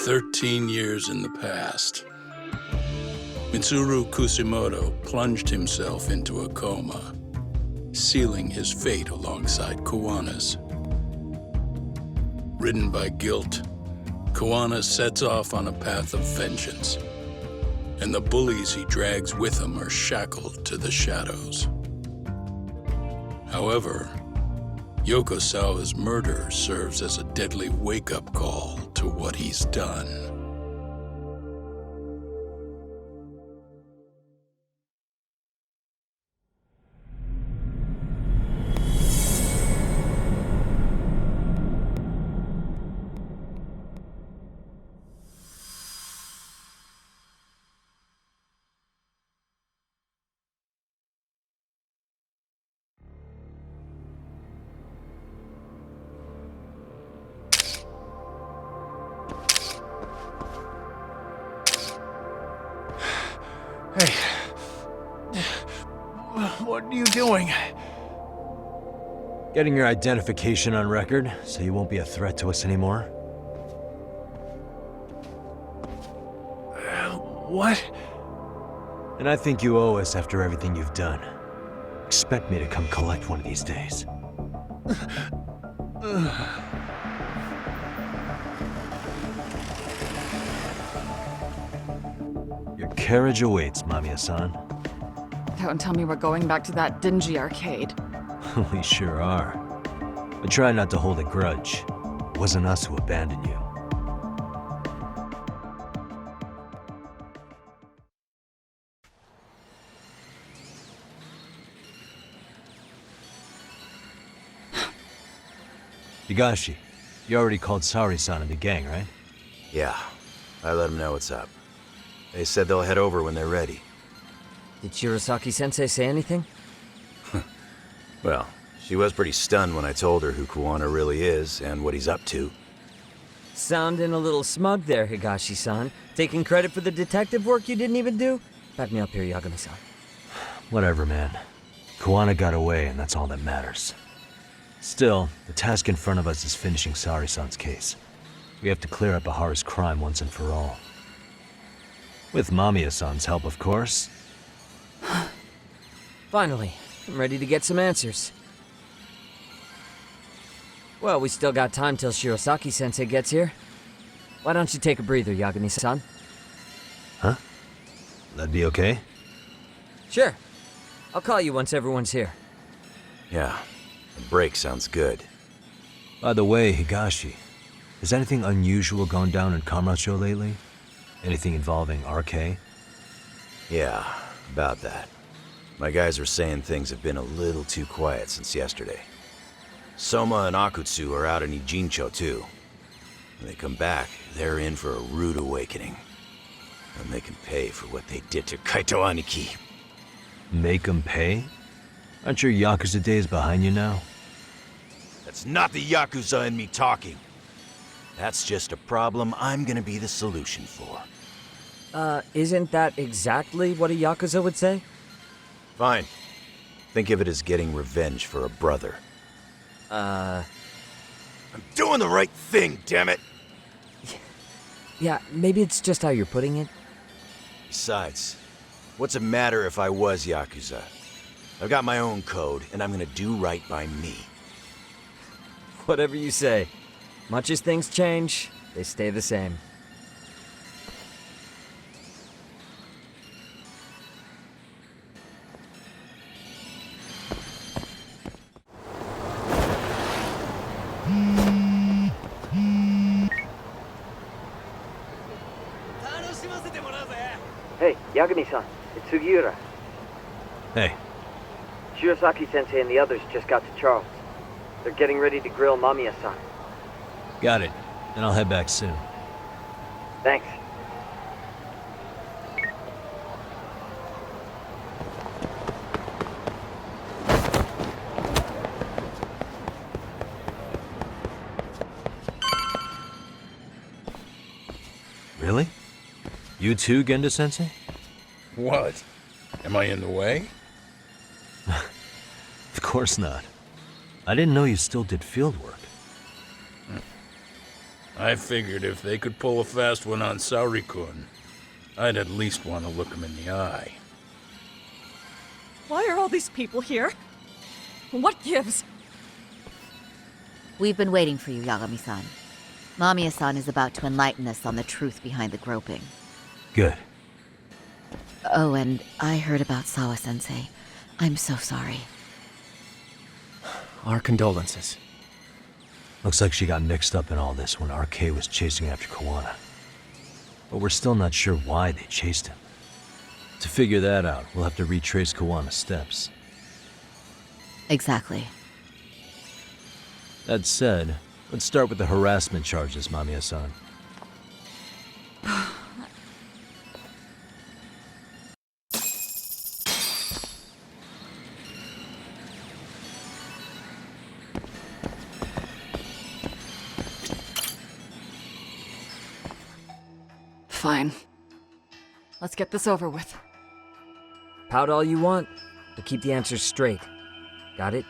13 years in the past. Mitsuru Kusimoto plunged himself into a coma, sealing his fate alongside Kuwana's. Ridden by guilt, Kuwana sets off on a path of vengeance, and the bullies he drags with him are shackled to the shadows. However, Yokosawa's murder serves as a deadly wake-up call to what he's done. Hey. What are you doing? Getting your identification on record, so you won't be a threat to us anymore? What? And I think you owe us after everything you've done. Expect me to come collect one of these days. Your carriage awaits, Mamiya-san. Don't tell me we're going back to that dingy arcade. We sure are. But try not to hold a grudge. It wasn't us who abandoned you. Higashi, you already called Sari-san and the gang, right? Yeah, I let them know what's up. They said they'll head over when they're ready. Did Shirosaki-sensei say anything? Well, she was pretty stunned when I told her who Kuwana really is and what he's up to. Sounding a little smug there, Higashi-san. Taking credit for the detective work you didn't even do? Back me up here, Yagami-san. Whatever, man. Kuwana got away, and that's all that matters. Still, the task in front of us is finishing Sari-san's case. We have to clear up Ehara's crime once and for all. With Mamiya-san's help, of course. Finally, I'm ready to get some answers. Well, we still got time till Shirosaki-sensei gets here. Why don't you take a breather, Yagami-san? Huh? That'd be okay? Sure. I'll call you once everyone's here. Yeah, a break sounds good. By the way, Higashi, has anything unusual gone down in Kamurocho lately? Anything involving RK? Yeah, about that. My guys are saying things have been a little too quiet since yesterday. Soma and Akutsu are out in Ijincho too. When they come back, they're in for a rude awakening. And they can pay for what they did to Kaito Aniki. Make them pay? Aren't your Yakuza days behind you now? That's not the Yakuza in me talking. That's just a problem I'm gonna be the solution for. Isn't that exactly what a Yakuza would say? Fine. Think of it as getting revenge for a brother. I'm doing the right thing, damn it! Yeah, maybe it's just how you're putting it. Besides, what's it matter if I was Yakuza? I've got my own code, and I'm gonna do right by me. Whatever you say. Much as things change, they stay the same. Hey, Yagami-san, it's Sugiura. Hey, Shirosaki-sensei and the others just got to Charles. They're getting ready to grill Mamiya-san. got it. Then I'll head back soon. Thanks. Really? You too, Gendo-sensei? What? Am I in the way? Of course not. I didn't know you still did field work. I figured if they could pull a fast one on Saori-kun, I'd at least want to look him in the eye. Why are all these people here? What gives? We've been waiting for you, Yagami-san. Mamiya-san is about to enlighten us on the truth behind the groping. Good. Oh, and I heard about Sawa-sensei. I'm so sorry. Our condolences. Looks like she got mixed up in all this when RK was chasing after Kawana. But we're still not sure why they chased him. To figure that out, we'll have to retrace Kawana's steps. Exactly. That said, let's start with the harassment charges, Mamiya-san. Fine. Let's get this over with. Pout all you want, but keep the answers straight. Got it?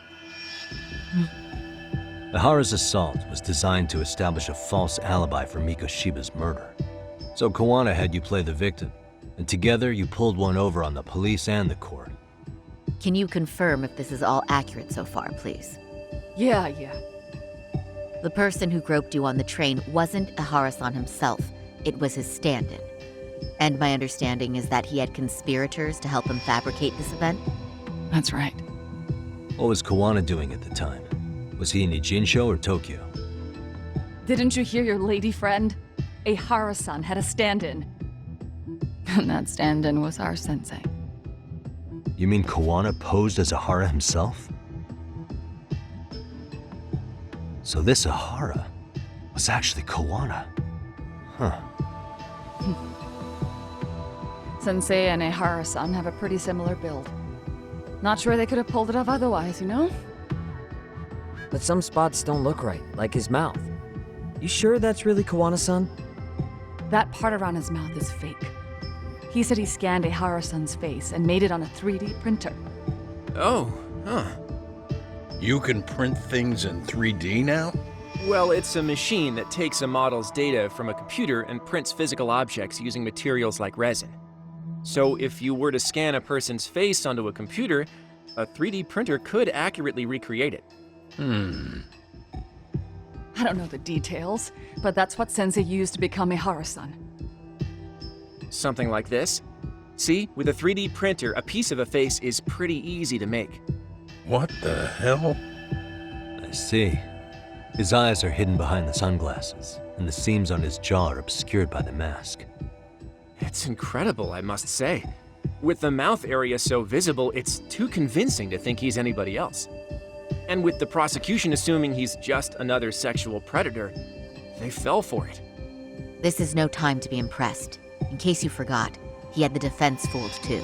Ehara's assault was designed to establish a false alibi for Mikoshiba's murder. So Kawana had you play the victim, and together you pulled one over on the police and the court. Can you confirm if this is all accurate so far, please? Yeah. The person who groped you on the train wasn't Ehara-san himself. It was his stand-in. And my understanding is that he had conspirators to help him fabricate this event? That's right. What was Kawana doing at the time? Was he in Ijinsho or Tokyo? Didn't you hear your lady friend? Ehara-san had a stand-in. And that stand-in was our sensei. You mean Kawana posed as Ehara himself? So this Ehara was actually Kawana. Huh. Sensei and Ehara-san have a pretty similar build. Not sure they could have pulled it off otherwise, you know? But some spots don't look right, like his mouth. You sure that's really Kawana-san? That part around his mouth is fake. He said he scanned Ehara-san's face and made it on a 3D printer. Oh, huh. You can print things in 3D now? Well, it's a machine that takes a model's data from a computer and prints physical objects using materials like resin. So if you were to scan a person's face onto a computer, a 3D printer could accurately recreate it. I don't know the details, but that's what Sensei used to become Ehara-san. Something like this. See, with a 3D printer, a piece of a face is pretty easy to make. What the hell? I see. His eyes are hidden behind the sunglasses, and the seams on his jaw are obscured by the mask. It's incredible, I must say. With the mouth area so visible, it's too convincing to think he's anybody else. And with the prosecution assuming he's just another sexual predator, they fell for it. This is no time to be impressed. In case you forgot, he had the defense fooled too.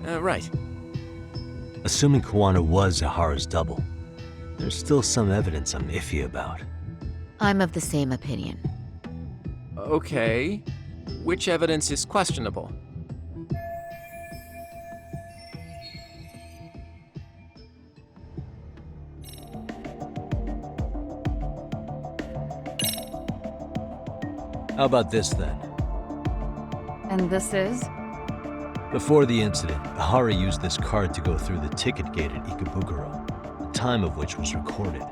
Right. Assuming Kawana was Ehara's double, there's still some evidence I'm iffy about. I'm of the same opinion. Okay. Which evidence is questionable? How about this then? And this is? Before the incident, Ehara used this card to go through the ticket gate at Ikebukuro, the time of which was recorded.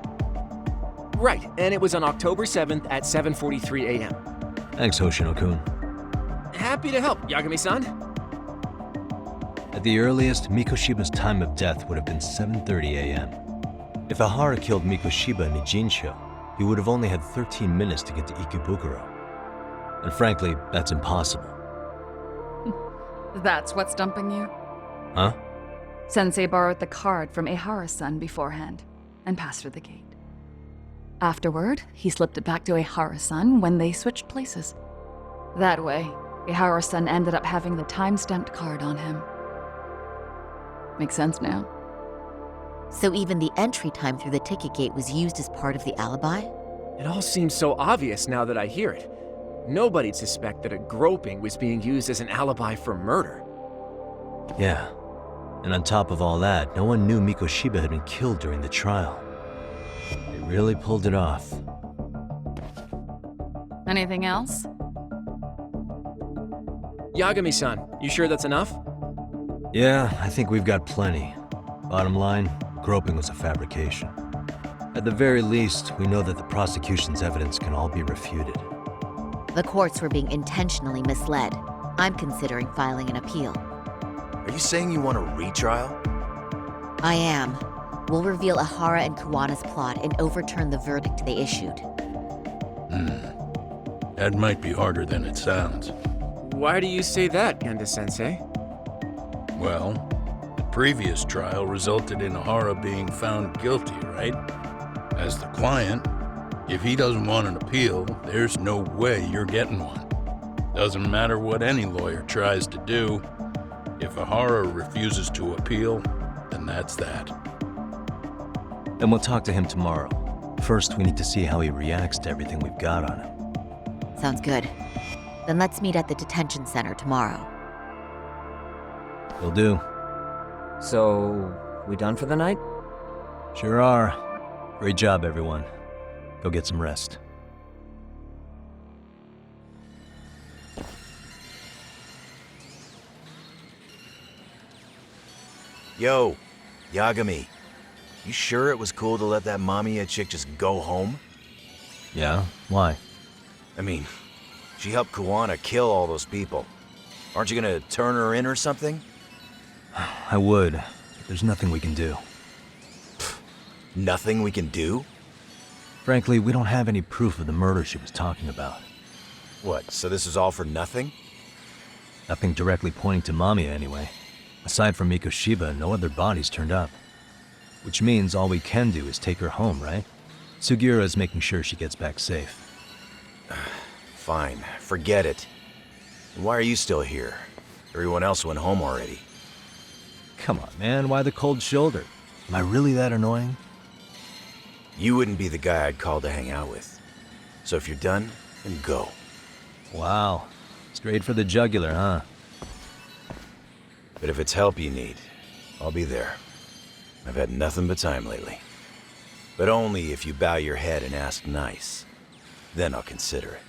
Right, and it was on October 7th at 7:43 a.m. Thanks, Hoshino-kun. Happy to help, Yagami-san. At the earliest, Mikoshiba's time of death would have been 7:30 a.m. If Ehara killed Mikoshiba in Ijinsho, he would have only had 13 minutes to get to Ikebukuro. And frankly, that's impossible. That's what's stumping you? Huh? Sensei borrowed the card from Ehara-san beforehand and passed her the gate. Afterward, he slipped it back to Ehara-san when they switched places. That way, Ehara-san ended up having the time-stamped card on him. Makes sense now? So even the entry time through the ticket gate was used as part of the alibi? It all seems so obvious now that I hear it. Nobody'd suspect that a groping was being used as an alibi for murder. Yeah. And on top of all that, no one knew Mikoshiba had been killed during the trial. They really pulled it off. Anything else? Yagami-san, you sure that's enough? Yeah, I think we've got plenty. Bottom line, groping was a fabrication. At the very least, we know that the prosecution's evidence can all be refuted. The courts were being intentionally misled. I'm considering filing an appeal. Are you saying you want a retrial? I am. We'll reveal Ehara and Kuwana's plot and overturn the verdict they issued. That might be harder than it sounds. Why do you say that, Genda-sensei? Well, the previous trial resulted in Ehara being found guilty, right? As the client, if he doesn't want an appeal, there's no way you're getting one. Doesn't matter what any lawyer tries to do. If Ehara refuses to appeal, then that's that. Then we'll talk to him tomorrow. First, we need to see how he reacts to everything we've got on him. Sounds good. Then let's meet at the detention center tomorrow. Will do. So, we done for the night? Sure are. Great job, everyone. Go get some rest. Yo, Yagami. You sure it was cool to let that Mamiya chick just go home? Yeah? Why? I mean, she helped Kuwana kill all those people. Aren't you gonna turn her in or something? I would, but there's nothing we can do. Nothing we can do? Frankly, we don't have any proof of the murder she was talking about. What, so this is all for nothing? Nothing directly pointing to Mamiya, anyway. Aside from Mikoshiba, no other bodies turned up. Which means all we can do is take her home, right? Sugiura is making sure she gets back safe. Fine, forget it. Why are you still here? Everyone else went home already. Come on, man, why the cold shoulder? Am I really that annoying? You wouldn't be the guy I'd call to hang out with. So if you're done, then go. Wow. Straight for the jugular, huh? But if it's help you need, I'll be there. I've had nothing but time lately. But only if you bow your head and ask nice. Then I'll consider it.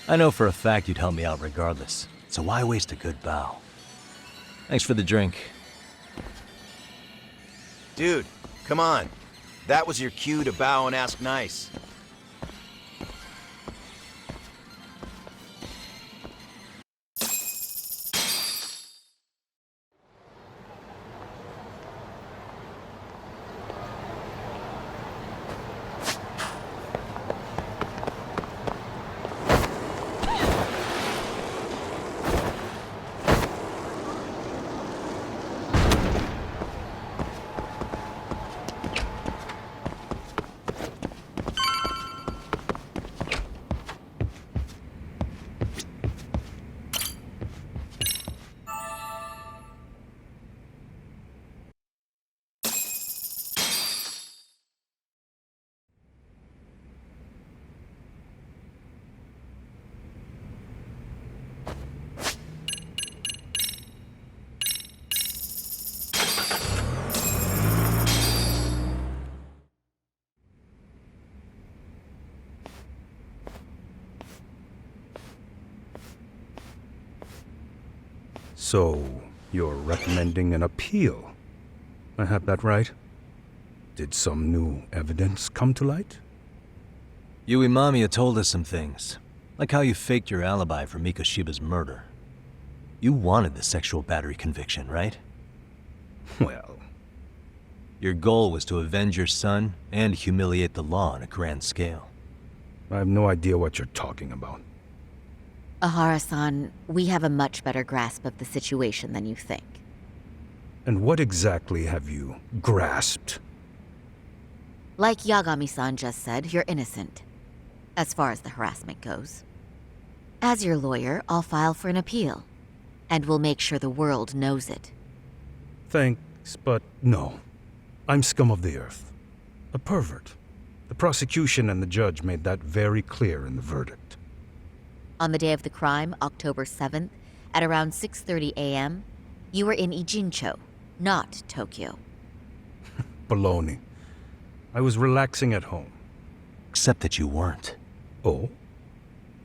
I know for a fact you'd help me out regardless, so why waste a good bow? Thanks for the drink. Dude, come on. That was your cue to bow and ask nice. So, you're recommending an appeal? I have that right? Did some new evidence come to light? Yui Mamiya told us some things, like how you faked your alibi for Mikoshiba's murder. You wanted the sexual battery conviction, right? Well... Your goal was to avenge your son and humiliate the law on a grand scale. I have no idea what you're talking about. Ehara-san, we have a much better grasp of the situation than you think. And what exactly have you grasped? Like Yagami-san just said, you're innocent. As far as the harassment goes. As your lawyer, I'll file for an appeal. And we'll make sure the world knows it. Thanks, but no. I'm scum of the earth. A pervert. The prosecution and the judge made that very clear in the verdict. On the day of the crime, October 7th, at around 6:30 a.m., you were in Ijincho, not Tokyo. Baloney. I was relaxing at home. Except that you weren't. Oh?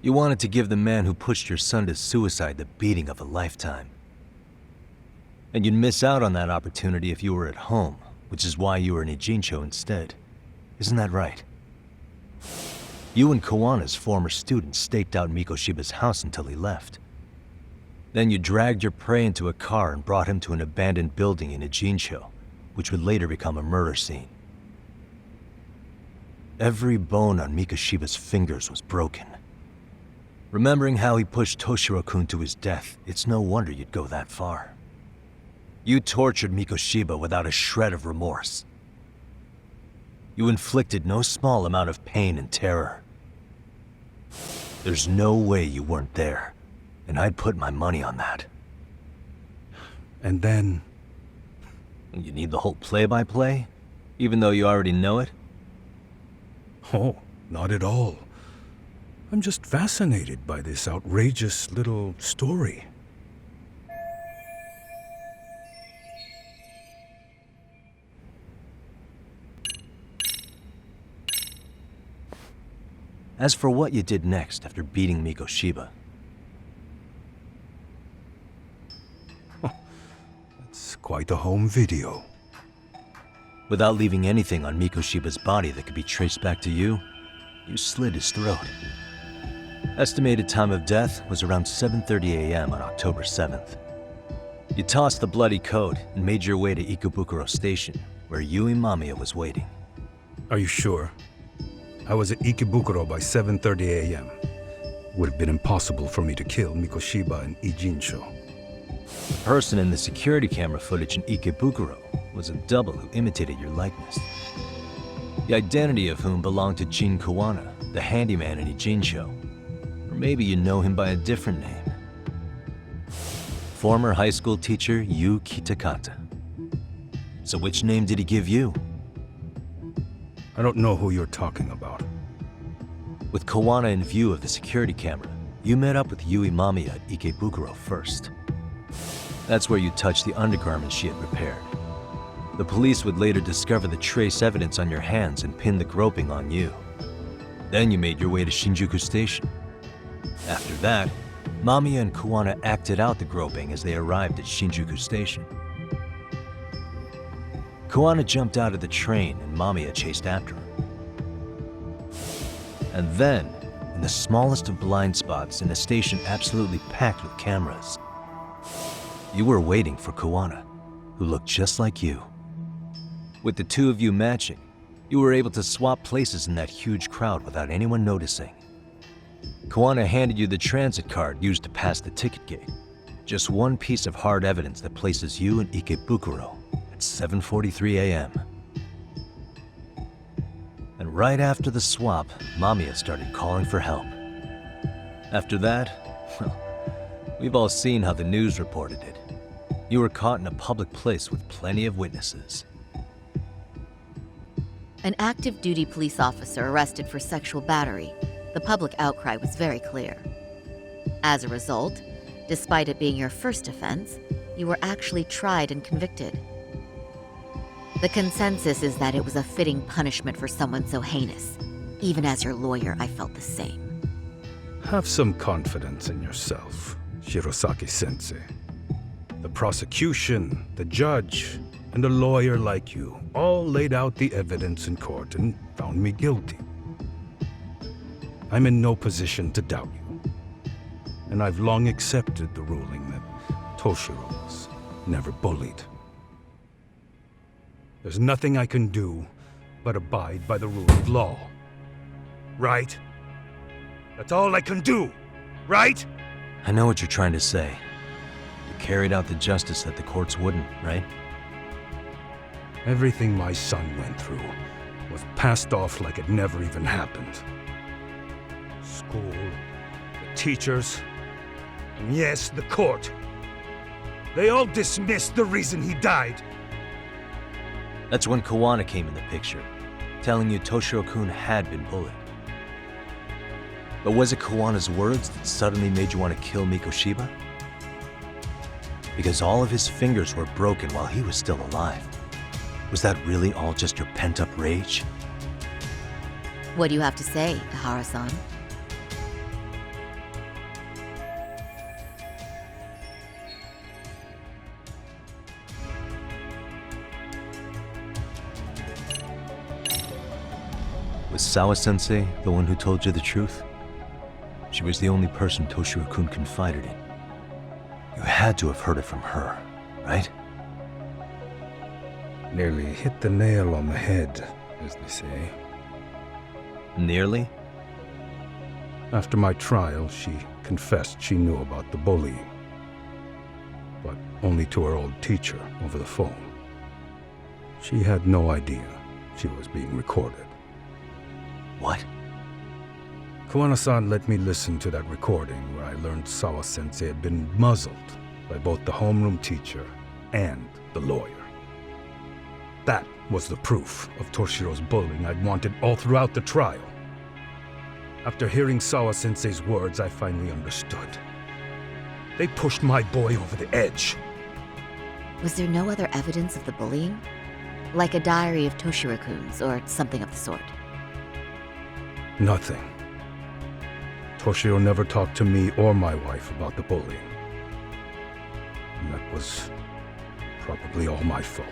You wanted to give the man who pushed your son to suicide the beating of a lifetime. And you'd miss out on that opportunity if you were at home, which is why you were in Ijincho instead. Isn't that right? You and Kawana's former student staked out Mikoshiba's house until he left. Then you dragged your prey into a car and brought him to an abandoned building in Ijincho, which would later become a murder scene. Every bone on Mikoshiba's fingers was broken. Remembering how he pushed Toshiro-kun to his death, it's no wonder you'd go that far. You tortured Mikoshiba without a shred of remorse. You inflicted no small amount of pain and terror. There's no way you weren't there, and I'd put my money on that. And then... You need the whole play-by-play, even though you already know it? Oh, not at all. I'm just fascinated by this outrageous little story. As for what you did next after beating Mikoshiba, It's quite a home video. without leaving anything on Mikoshiba's body that could be traced back to you, you slit his throat. Estimated time of death was around 7:30 a.m. on October 7th. You tossed the bloody coat and made your way to Ikebukuro Station, where Yui Mamiya was waiting. Are you sure? I was at Ikebukuro by 7:30 a.m. Would have been impossible for me to kill Mikoshiba in Ijincho. The person in the security camera footage in Ikebukuro was a double who imitated your likeness. The identity of whom belonged to Jin Kawana, the handyman in Ijincho. Or maybe you know him by a different name. Former high school teacher Yu Kitakata. So which name did he give you? I don't know who you're talking about. With Kawana in view of the security camera, you met up with Yui Mamiya at Ikebukuro first. That's where you touched the undergarments she had repaired. The police would later discover the trace evidence on your hands and pin the groping on you. Then you made your way to Shinjuku Station. After that, Mamiya and Kawana acted out the groping as they arrived at Shinjuku Station. Kawana jumped out of the train and Mamiya chased after him. And then, in the smallest of blind spots in a station absolutely packed with cameras, you were waiting for Kawana, who looked just like you. With the two of you matching, you were able to swap places in that huge crowd without anyone noticing. Kawana handed you the transit card used to pass the ticket gate. Just one piece of hard evidence that places you in Ikebukuro at 7:43 a.m. And right after the swap, Mamiya started calling for help. After that, well, we've all seen how the news reported it. You were caught in a public place with plenty of witnesses. An active duty police officer arrested for sexual battery. The public outcry was very clear. As a result, despite it being your first offense, you were actually tried and convicted. The consensus is that it was a fitting punishment for someone so heinous. Even as your lawyer, I felt the same. Have some confidence in yourself, Shirosaki-sensei. The prosecution, the judge, and a lawyer like you all laid out the evidence in court and found me guilty. I'm in no position to doubt you. And I've long accepted the ruling that Toshiro was never bullied. There's nothing I can do but abide by the rule of law. Right? That's all I can do, right? I know what you're trying to say. You carried out the justice that the courts wouldn't, right? Everything my son went through was passed off like it never even happened. School, the teachers, and yes, the court. They all dismissed the reason he died. That's when Kawana came in the picture, telling you Toshiro-kun had been bullied. But was it Kawana's words that suddenly made you want to kill Mikoshiba? Because all of his fingers were broken while he was still alive. Was that really all just your pent-up rage? What do you have to say, Ehara-san? Was Sawa-sensei the one who told you the truth? She was the only person Toshiro-kun confided in. You had to have heard it from her, right? Nearly hit the nail on the head, as they say. Nearly? After my trial, she confessed she knew about the bullying. But only to her old teacher over the phone. She had no idea she was being recorded. What? Kuwana-san let me listen to that recording where I learned Sawa-sensei had been muzzled by both the homeroom teacher and the lawyer. That was the proof of Toshiro's bullying I'd wanted all throughout the trial. After hearing Sawa-sensei's words, I finally understood. They pushed my boy over the edge. Was there no other evidence of the bullying? Like a diary of Toshiro-kun's or something of the sort? Nothing. Toshiro never talked to me or my wife about the bullying. And that was probably all my fault.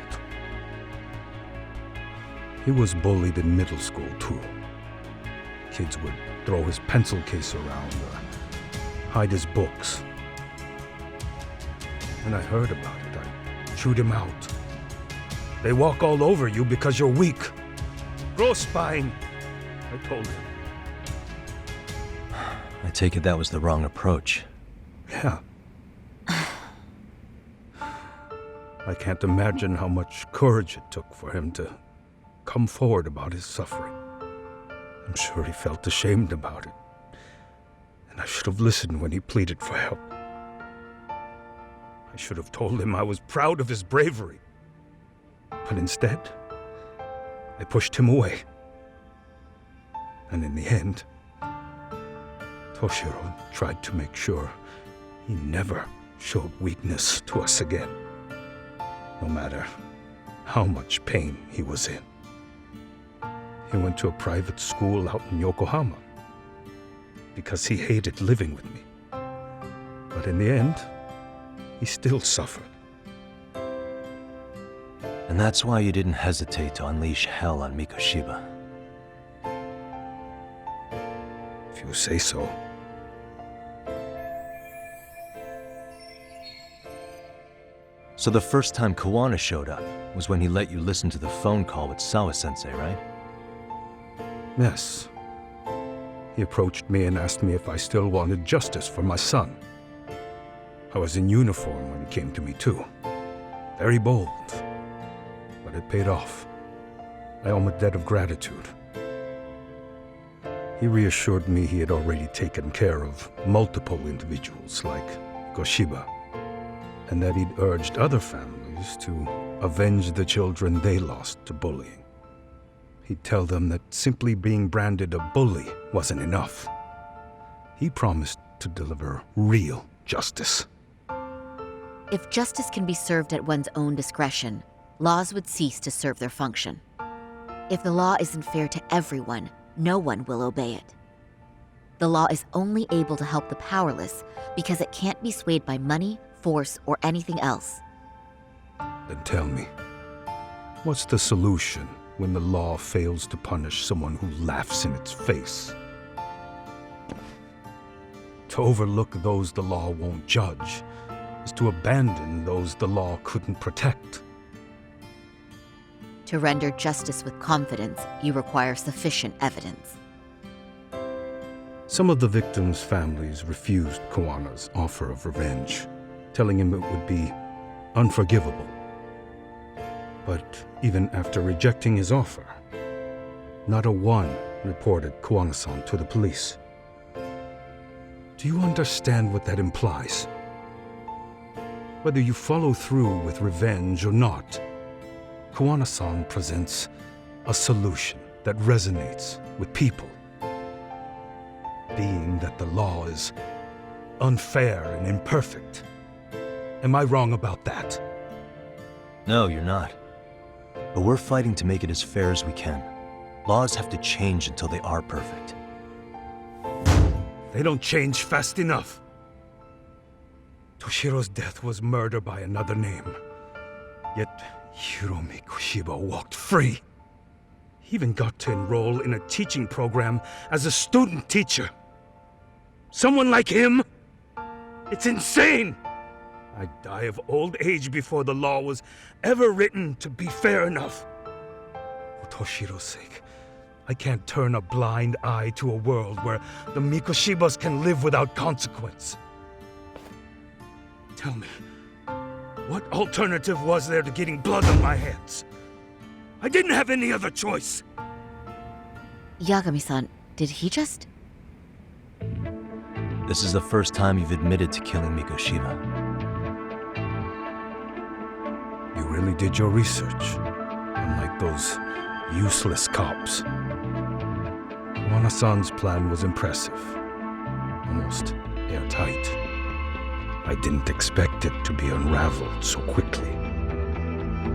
He was bullied in middle school, too. Kids would throw his pencil case around or hide his books. When I heard about it, I chewed him out. They walk all over you because you're weak. Grow spine, I told him. I take it that was the wrong approach. Yeah. I can't imagine how much courage it took for him to come forward about his suffering. I'm sure he felt ashamed about it. And I should have listened when he pleaded for help. I should have told him I was proud of his bravery. But instead, I pushed him away. And in the end, Toshiro tried to make sure he never showed weakness to us again, no matter how much pain he was in. He went to a private school out in Yokohama because he hated living with me. But in the end, he still suffered. And that's why you didn't hesitate to unleash hell on Mikoshiba. If you say so. So the first time Kuwana showed up was when he let you listen to the phone call with Sawa-sensei, right? Yes. He approached me and asked me if I still wanted justice for my son. I was in uniform when he came to me too. Very bold. But it paid off. I owe him a debt of gratitude. He reassured me he had already taken care of multiple individuals like Mikoshiba, and that he'd urged other families to avenge the children they lost to bullying. He'd tell them that simply being branded a bully wasn't enough. He promised to deliver real justice. If justice can be served at one's own discretion, laws would cease to serve their function. If the law isn't fair to everyone, no one will obey it. The law is only able to help the powerless because it can't be swayed by money, force, or anything else. Then tell me, what's the solution when the law fails to punish someone who laughs in its face? To overlook those the law won't judge is to abandon those the law couldn't protect. To render justice with confidence, you require sufficient evidence. Some of the victims' families refused Kuwana's offer of revenge, telling him it would be unforgivable. But even after rejecting his offer, not a one reported Kuwana-san to the police. Do you understand what that implies? Whether you follow through with revenge or not, Kuwana-san presents a solution that resonates with people. Being that the law is unfair and imperfect. Am I wrong about that? No, you're not. But we're fighting to make it as fair as we can. Laws have to change until they are perfect. They don't change fast enough. Toshiro's death was murder by another name. Yet Hiro Mikoshiba walked free. He even got to enroll in a teaching program as a student teacher. Someone like him? It's insane! I'd die of old age before the law was ever written to be fair enough. For Toshiro's sake, I can't turn a blind eye to a world where the Mikoshibas can live without consequence. Tell me, what alternative was there to getting blood on my hands? I didn't have any other choice. Yagami-san, did he just... This is the first time you've admitted to killing Mikoshiba. You really did your research, unlike those useless cops. Wana-san's plan was impressive, almost airtight. I didn't expect it to be unraveled so quickly.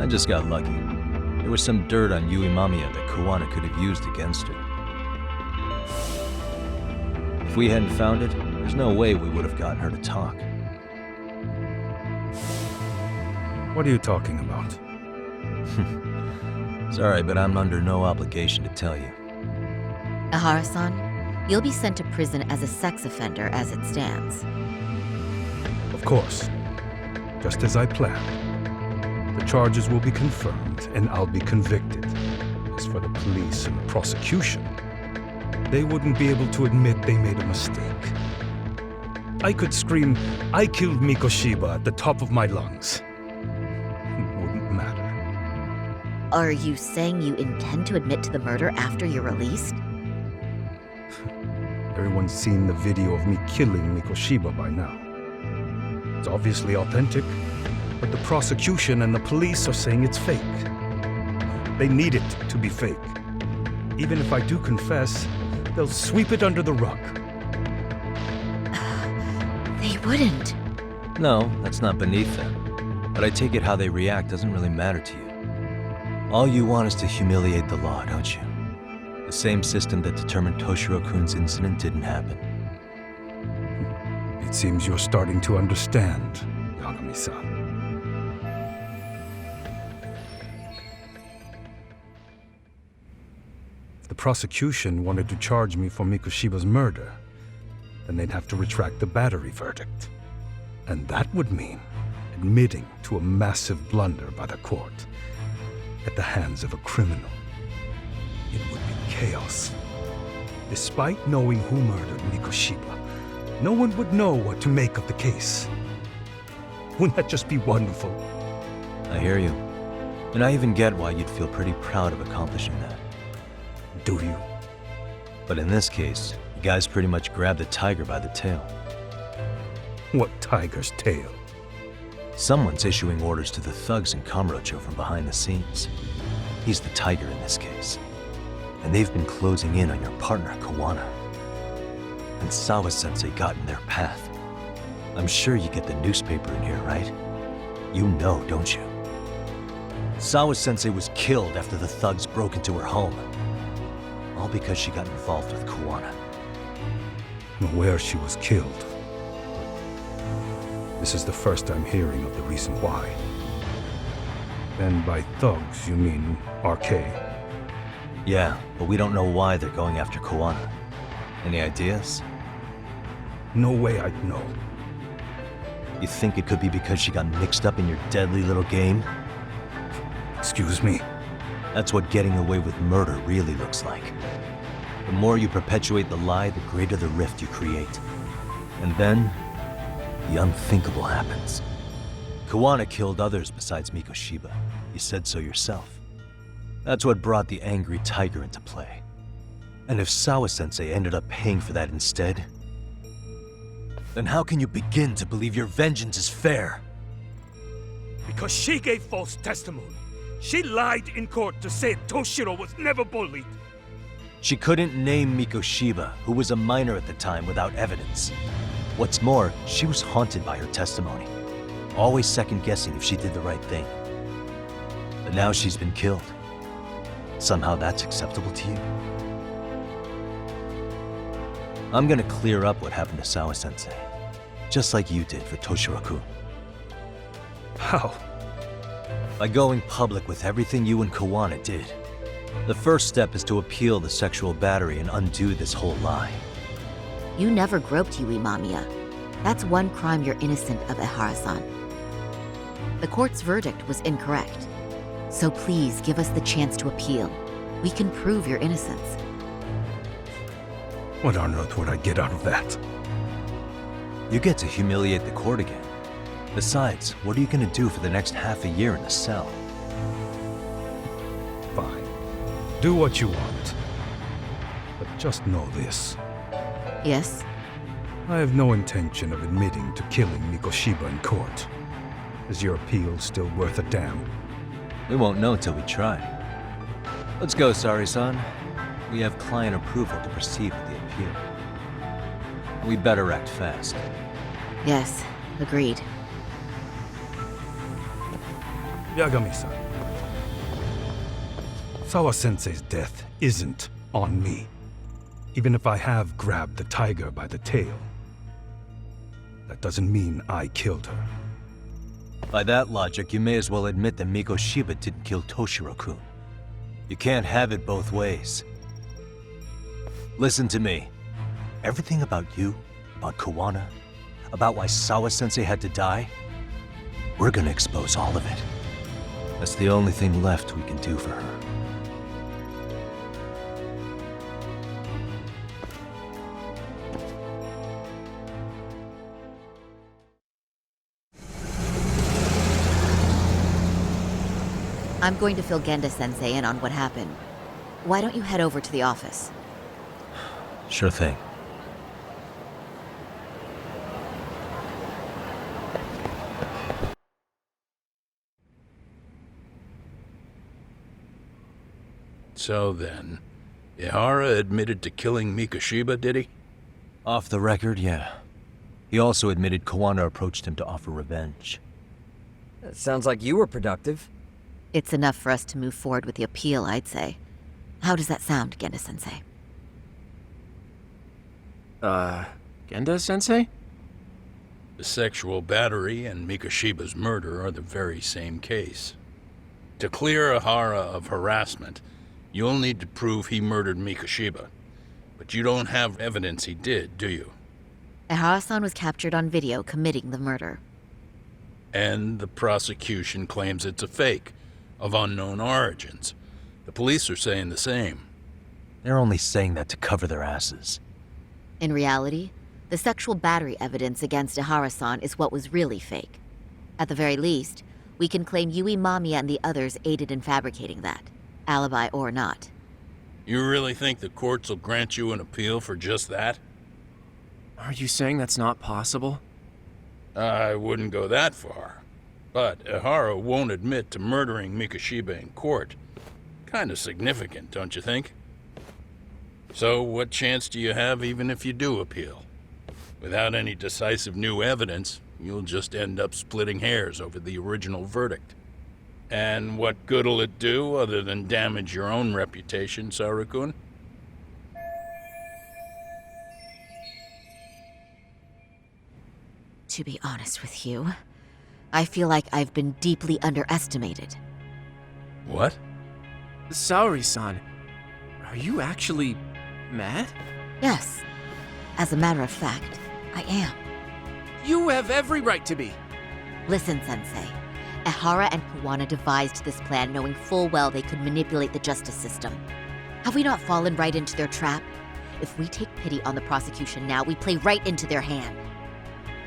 I just got lucky. There was some dirt on Yui Mamiya that Kawana could have used against her. If we hadn't found it, there's no way we would have gotten her to talk. What are you talking about? Sorry, but I'm under no obligation to tell you. Ehara-san, you'll be sent to prison as a sex offender as it stands. Of course. Just as I planned. The charges will be confirmed, and I'll be convicted. As for the police and the prosecution, they wouldn't be able to admit they made a mistake. I could scream, "I killed Mikoshiba" at the top of my lungs. It wouldn't matter. Are you saying you intend to admit to the murder after you're released? Everyone's seen the video of me killing Mikoshiba by now. It's obviously authentic, but the prosecution and the police are saying it's fake. They need it to be fake. Even if I do confess, they'll sweep it under the rug. They wouldn't. No, that's not beneath them. But I take it how they react doesn't really matter to you. All you want is to humiliate the law, don't you? The same system that determined Toshiro-kun's incident didn't happen. It seems you're starting to understand, Yagami-san. If the prosecution wanted to charge me for Mikoshiba's murder, then they'd have to retract the battery verdict. And that would mean admitting to a massive blunder by the court at the hands of a criminal. It would be chaos. Despite knowing who murdered Mikoshiba, no one would know what to make of the case. Wouldn't that just be wonderful? I hear you. And I even get why you'd feel pretty proud of accomplishing that. Do you? But in this case, you guys pretty much grabbed the tiger by the tail. What tiger's tail? Someone's issuing orders to the thugs in Kamurocho from behind the scenes. He's the tiger in this case. And they've been closing in on your partner, Kawana. And Sawa-sensei got in their path. I'm sure you get the newspaper in here, right? You know, don't you? Sawa-sensei was killed after the thugs broke into her home. All because she got involved with Kawana. I'm aware she was killed. This is the first I'm hearing of the reason why. And by thugs, you mean RK? Yeah, but we don't know why they're going after Kawana. Any ideas? No way I'd know. You think it could be because she got mixed up in your deadly little game? Excuse me? That's what getting away with murder really looks like. The more you perpetuate the lie, the greater the rift you create. And then, the unthinkable happens. Kawana killed others besides Mikoshiba. You said so yourself. That's what brought the angry tiger into play. And if Sawa-sensei ended up paying for that instead, then how can you begin to believe your vengeance is fair? Because she gave false testimony. She lied in court to say Toshiro was never bullied. She couldn't name Mikoshiba, who was a minor at the time, without evidence. What's more, she was haunted by her testimony, always second-guessing if she did the right thing. But now she's been killed. Somehow that's acceptable to you? I'm gonna clear up what happened to Sawa-sensei, just like you did for Toshiro-kun. How? By going public with everything you and Kawana did. The first step is to appeal the sexual battery and undo this whole lie. You never groped Yui Mamiya. That's one crime you're innocent of, Ehara-san. The court's verdict was incorrect. So please give us the chance to appeal. We can prove your innocence. What on earth would I get out of that? You get to humiliate the court again. Besides, what are you gonna do for the next half a year in a cell? Fine. Do what you want. But just know this. Yes? I have no intention of admitting to killing Mikoshiba in court. Is your appeal still worth a damn? We won't know till we try. Let's go, Sari-san. We have client approval to proceed with the appeal. We better act fast. Yes, agreed. Yagami-san. Sawa-sensei's death isn't on me. Even if I have grabbed the tiger by the tail. That doesn't mean I killed her. By that logic, you may as well admit that Mikoshiba didn't kill Toshiro-kun. You can't have it both ways. Listen to me. Everything about you, about Kawana, about why Sawa-sensei had to die, we're gonna expose all of it. That's the only thing left we can do for her. I'm going to fill Genda-sensei in on what happened. Why don't you head over to the office? Sure thing. So then, Ehara admitted to killing Mikoshiba, did he? Off the record, yeah. He also admitted Kawana approached him to offer revenge. That sounds like you were productive. It's enough for us to move forward with the appeal, I'd say. How does that sound, Genda-sensei? Genda-sensei? The sexual battery and Mikoshiba's murder are the very same case. To clear Ehara of harassment, you'll need to prove he murdered Mikoshiba. But you don't have evidence he did, do you? Ehara-san was captured on video committing the murder. And the prosecution claims it's a fake, of unknown origins. The police are saying the same. They're only saying that to cover their asses. In reality, the sexual battery evidence against Ehara-san is what was really fake. At the very least, we can claim Yui Mamiya and the others aided in fabricating that, alibi or not. You really think the courts will grant you an appeal for just that? Are you saying that's not possible? I wouldn't go that far. But Ehara won't admit to murdering Mikoshiba in court. Kinda significant, don't you think? So what chance do you have even if you do appeal? Without any decisive new evidence, you'll just end up splitting hairs over the original verdict. And what good'll it do other than damage your own reputation, Saru-kun? To be honest with you, I feel like I've been deeply underestimated. What? Saori-san, are you actually mad? Yes. As a matter of fact, I am. You have every right to be. Listen, Sensei. Ehara and Kawana devised this plan knowing full well they could manipulate the justice system. Have we not fallen right into their trap? If we take pity on the prosecution now, we play right into their hand.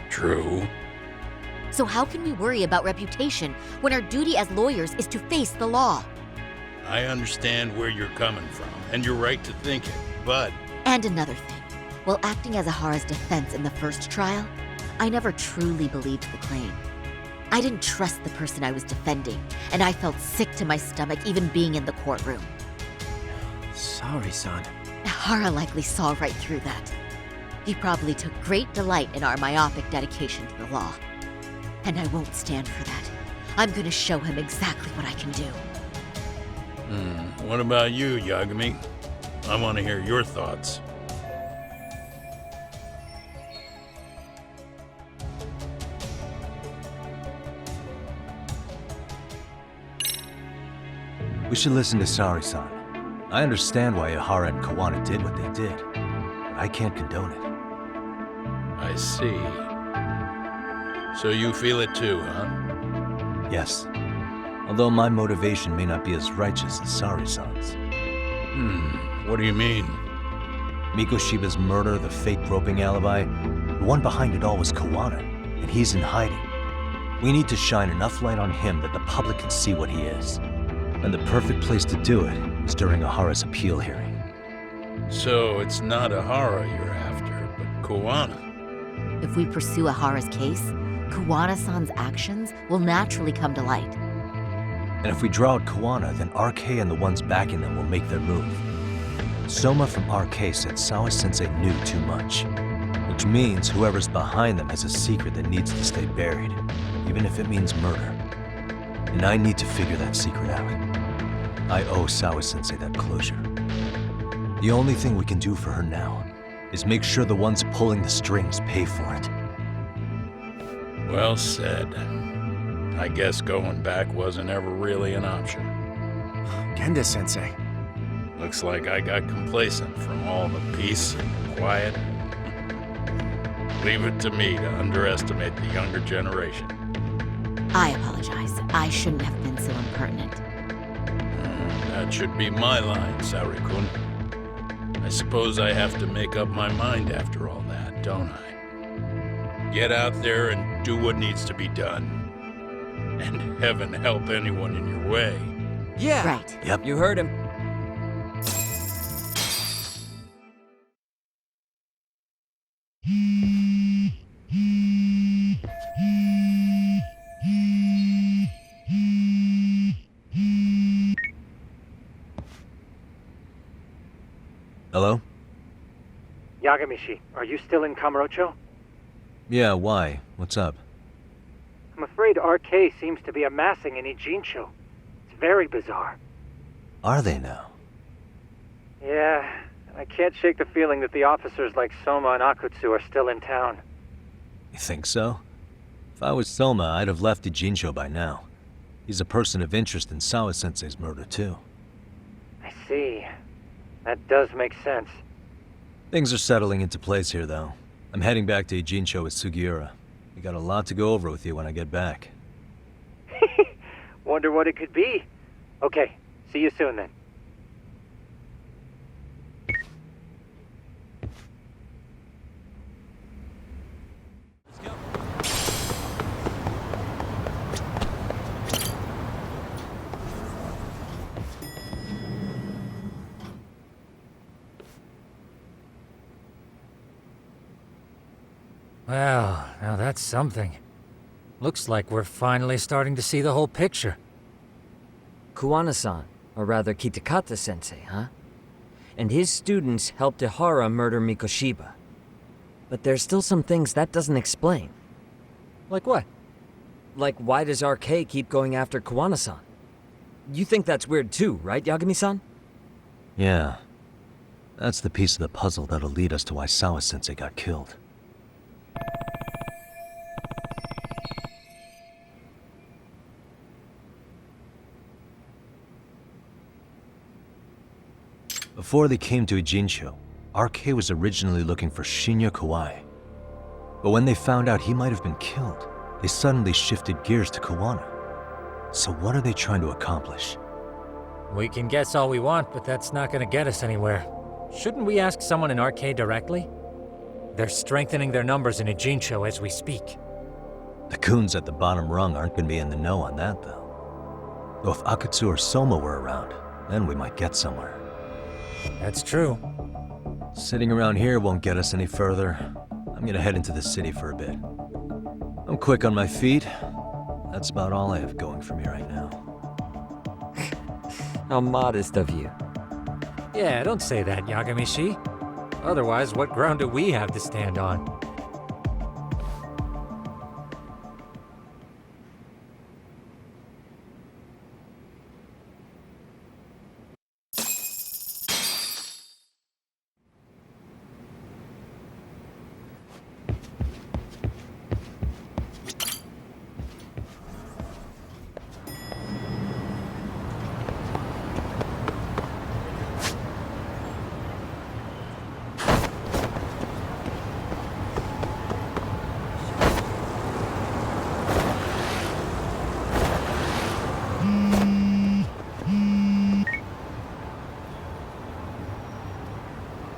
True. So how can we worry about reputation when our duty as lawyers is to face the law? I understand where you're coming from, and you're right to think it, but... And another thing. While acting as Ehara's defense in the first trial, I never truly believed the claim. I didn't trust the person I was defending, and I felt sick to my stomach even being in the courtroom. Saori-san. Ehara likely saw right through that. He probably took great delight in our myopic dedication to the law. And I won't stand for that. I'm gonna show him exactly what I can do. What about you, Yagami? I want to hear your thoughts. We should listen to Sari-san. I understand why Ehara and Kawana did what they did, but I can't condone it. I see. So you feel it too, huh? Yes. Although my motivation may not be as righteous as Sari-san's. What do you mean? Mikoshiba's murder, the fake groping alibi, the one behind it all was Kawana, and he's in hiding. We need to shine enough light on him that the public can see what he is. And the perfect place to do it is during Ehara's appeal hearing. So it's not Ehara you're after, but Kawana. If we pursue Ehara's case, Kawana-san's actions will naturally come to light. And if we draw out Kawana, then RK and the ones backing them will make their move. Soma from RK said Sawa-sensei knew too much, which means whoever's behind them has a secret that needs to stay buried, even if it means murder. And I need to figure that secret out. I owe Sawa-sensei that closure. The only thing we can do for her now is make sure the ones pulling the strings pay for it. Well said. I guess going back wasn't ever really an option. Genda-sensei. Looks like I got complacent from all the peace and quiet. Leave it to me to underestimate the younger generation. I apologize. I shouldn't have been so impertinent. That should be my line, Sari-kun. I suppose I have to make up my mind after all that, don't I? Get out there and do what needs to be done. And heaven help anyone in your way. Yeah. Right. Yep. You heard him. Hello? Yagamishi, are you still in Kamurocho? Yeah, why? What's up? I'm afraid RK seems to be amassing in Ijincho. It's very bizarre. Are they now? Yeah, I can't shake the feeling that the officers like Soma and Akutsu are still in town. You think so? If I was Soma, I'd have left Ijincho by now. He's a person of interest in Sawa-sensei's murder, too. I see. That does make sense. Things are settling into place here, though. I'm heading back to Ijincho with Sugiura. We got a lot to go over with you when I get back. Wonder what it could be. Okay, see you soon then. Well, now that's something. Looks like we're finally starting to see the whole picture. Kawana-san, or rather Kitakata-sensei, huh? And his students helped Ehara murder Mikoshiba. But there's still some things that doesn't explain. Like what? Like, why does RK keep going after Kawana-san? You think that's weird too, right, Yagami-san? Yeah. That's the piece of the puzzle that'll lead us to why Sawa-sensei got killed. Before they came to Ijincho, RK was originally looking for Shinya Kawai. But when they found out he might have been killed, they suddenly shifted gears to Kawana. So what are they trying to accomplish? We can guess all we want, but that's not gonna get us anywhere. Shouldn't we ask someone in RK directly? They're strengthening their numbers in Ijincho as we speak. The goons at the bottom rung aren't gonna be in the know on that, though. Though if Akutsu or Soma were around, then we might get somewhere. That's true. Sitting around here won't get us any further. I'm gonna head into the city for a bit. I'm quick on my feet. That's about all I have going for me right now. How modest of you. Yeah, don't say that, Yagami-shi. Otherwise, what ground do we have to stand on?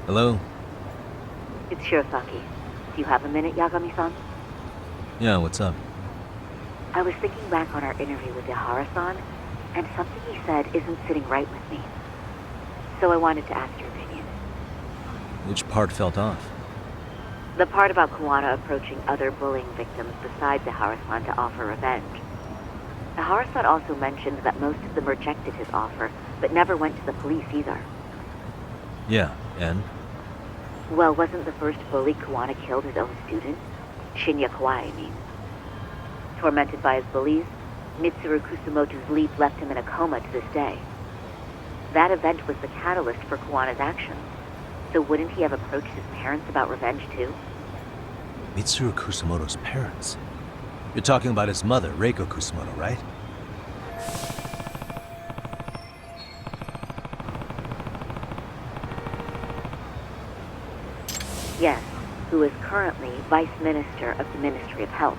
Hello? It's Shirosaki. Do you have a minute, Yagami-san? Yeah, what's up? I was thinking back on our interview with Ehara-san, and something he said isn't sitting right with me. So I wanted to ask your opinion. Which part felt off? The part about Kuwana approaching other bullying victims besides Ehara-san to offer revenge. Ehara-san also mentioned that most of them rejected his offer, but never went to the police either. Yeah, and? Well, wasn't the first bully Kuwana killed his own student? Shinya Kawai, I mean. Tormented by his bullies, Mitsuru Kusumoto's leap left him in a coma to this day. That event was the catalyst for Kuwana's actions. So wouldn't he have approached his parents about revenge too? Mitsuru Kusumoto's parents? You're talking about his mother, Reiko Kusumoto, right? Yes, who is currently Vice Minister of the Ministry of Health.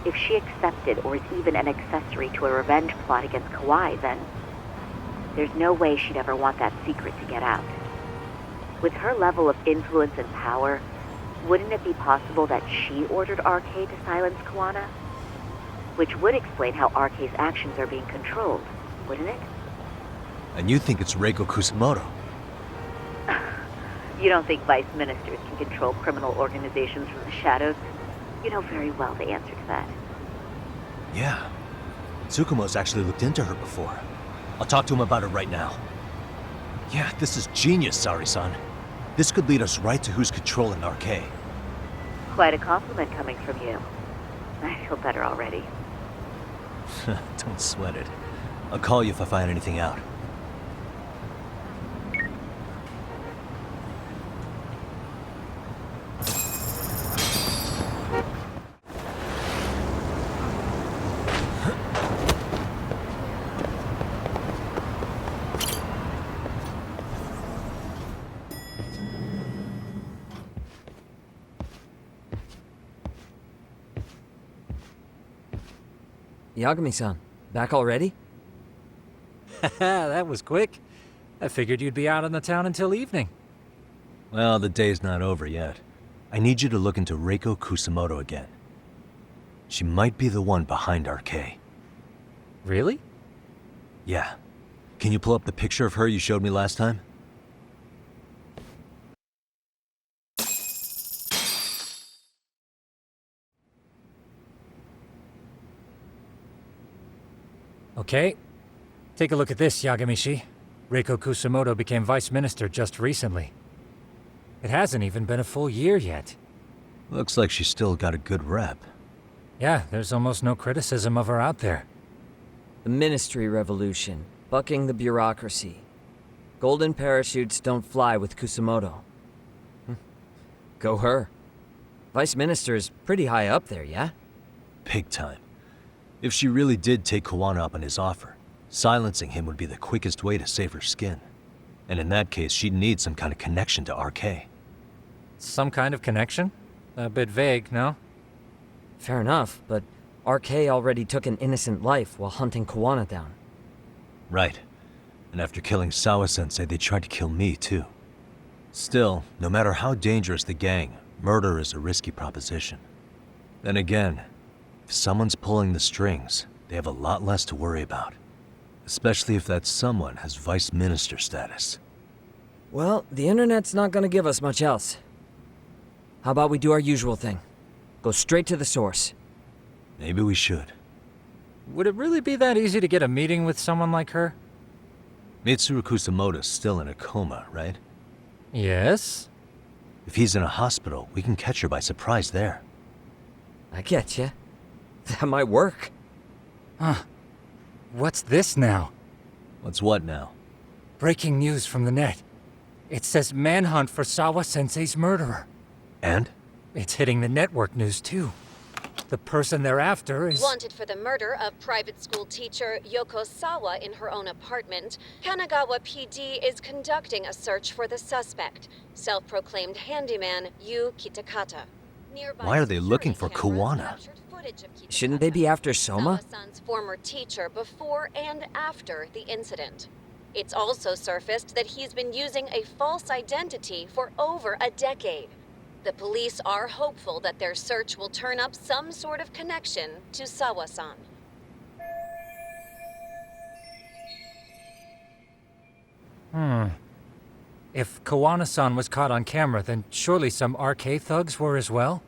If she accepted or is even an accessory to a revenge plot against Kawai, then there's no way she'd ever want that secret to get out. With her level of influence and power, wouldn't it be possible that she ordered RK to silence Kuwana? Which would explain how RK's actions are being controlled, wouldn't it? And you think it's Reiko Kusumoto? You don't think vice ministers can control criminal organizations from the shadows? You know very well the answer to that. Yeah. Tsukumo's actually looked into her before. I'll talk to him about it right now. Yeah, this is genius, Sari-san. This could lead us right to who's controlling RK. Quite a compliment coming from you. I feel better already. Don't sweat it. I'll call you if I find anything out. Yagami-san, back already? That was quick. I figured you'd be out on the town until evening. Well, the day's not over yet. I need you to look into Reiko Kusumoto again. She might be the one behind RK. Really? Yeah. Can you pull up the picture of her you showed me last time? Okay. Take a look at this, Yagamishi. Reiko Kusumoto became vice minister just recently. It hasn't even been a full year yet. Looks like she's still got a good rep. Yeah, there's almost no criticism of her out there. The Ministry Revolution, bucking the bureaucracy. Golden parachutes don't fly with Kusumoto. Go her. Vice Minister is pretty high up there, yeah? Big time. If she really did take Kuwana up on his offer, silencing him would be the quickest way to save her skin. And in that case, she'd need some kind of connection to RK. Some kind of connection? A bit vague, no? Fair enough, but RK already took an innocent life while hunting Kuwana down. Right. And after killing Sawa-sensei, they tried to kill me, too. Still, no matter how dangerous the gang, murder is a risky proposition. Then again, if someone's pulling the strings, they have a lot less to worry about. Especially if that someone has vice minister status. Well, the internet's not gonna give us much else. How about we do our usual thing? Go straight to the source. Maybe we should. Would it really be that easy to get a meeting with someone like her? Mitsuru Kusumoto's still in a coma, right? Yes? If he's in a hospital, we can catch her by surprise there. I get ya. That might work. Huh. What's this now? What's what now? Breaking news from the net. It says manhunt for Sawa-sensei's murderer. And? It's hitting the network news, too. The person they're after is... Wanted for the murder of private school teacher Yoko Sawa in her own apartment, Kanagawa PD is conducting a search for the suspect, self-proclaimed handyman Yu Kitakata. Nearby Why are they looking for security cameras Kuwana? captured footage of Kitakata, Shouldn't they be after Soma? Sawa-san's former teacher before and after the incident. It's also surfaced that he's been using a false identity for over a decade. The police are hopeful that their search will turn up some sort of connection to Sawa-san. If Kawana-san was caught on camera, then surely some RK thugs were as well?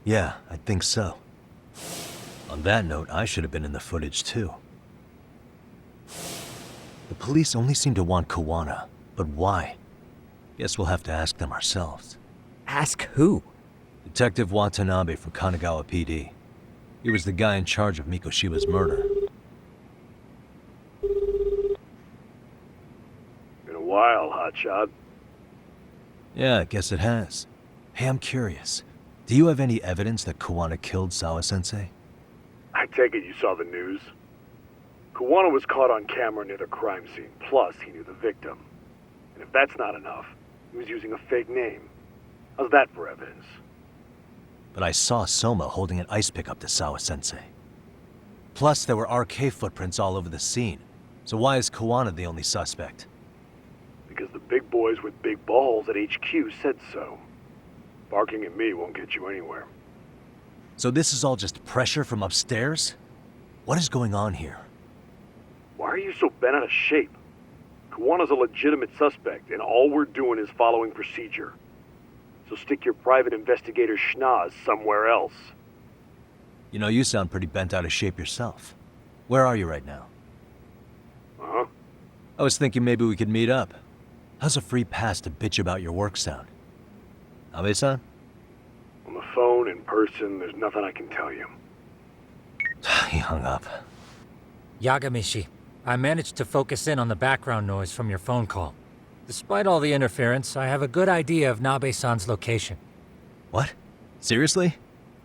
Yeah, I think so. On that note, I should have been in the footage too. The police only seem to want Kawana, but why? Guess we'll have to ask them ourselves. Ask who? Detective Watanabe from Kanagawa PD. He was the guy in charge of Mikoshiba's murder. Been a while, hotshot. Yeah, I guess it has. Hey, I'm curious. Do you have any evidence that Kawana killed Sawa-sensei? I take it you saw the news. Kawana was caught on camera near the crime scene, plus he knew the victim. And if that's not enough, he was using a fake name. How's that for evidence? But I saw Soma holding an ice pick up to Sawa-sensei. Plus, there were RK footprints all over the scene. So why is Kawana the only suspect? Because the big boys with big balls at HQ said so. Barking at me won't get you anywhere. So this is all just pressure from upstairs? What is going on here? Why are you so bent out of shape? Kawana's a legitimate suspect, and all we're doing is following procedure. So stick your private investigator schnoz somewhere else. You know, you sound pretty bent out of shape yourself. Where are you right now? Uh-huh. I was thinking maybe we could meet up. How's a free pass to bitch about your work sound? Abe-san? On the phone, in person, there's nothing I can tell you. He hung up. Yagamishi, I managed to focus in on the background noise from your phone call. Despite all the interference, I have a good idea of Nabe-san's location. What? Seriously?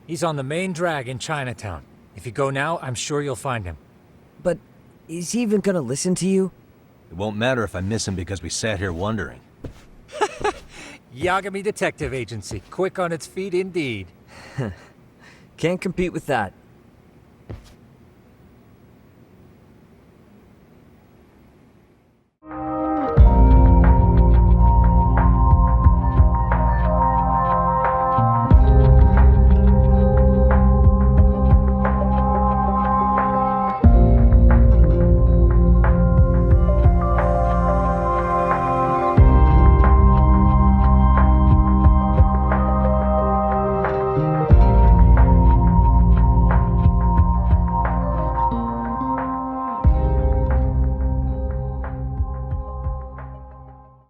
He's on the main drag in Chinatown. If you go now, I'm sure you'll find him. But is he even gonna listen to you? It won't matter if I miss him because we sat here wondering. Yagami Detective Agency, quick on its feet indeed. Can't compete with that.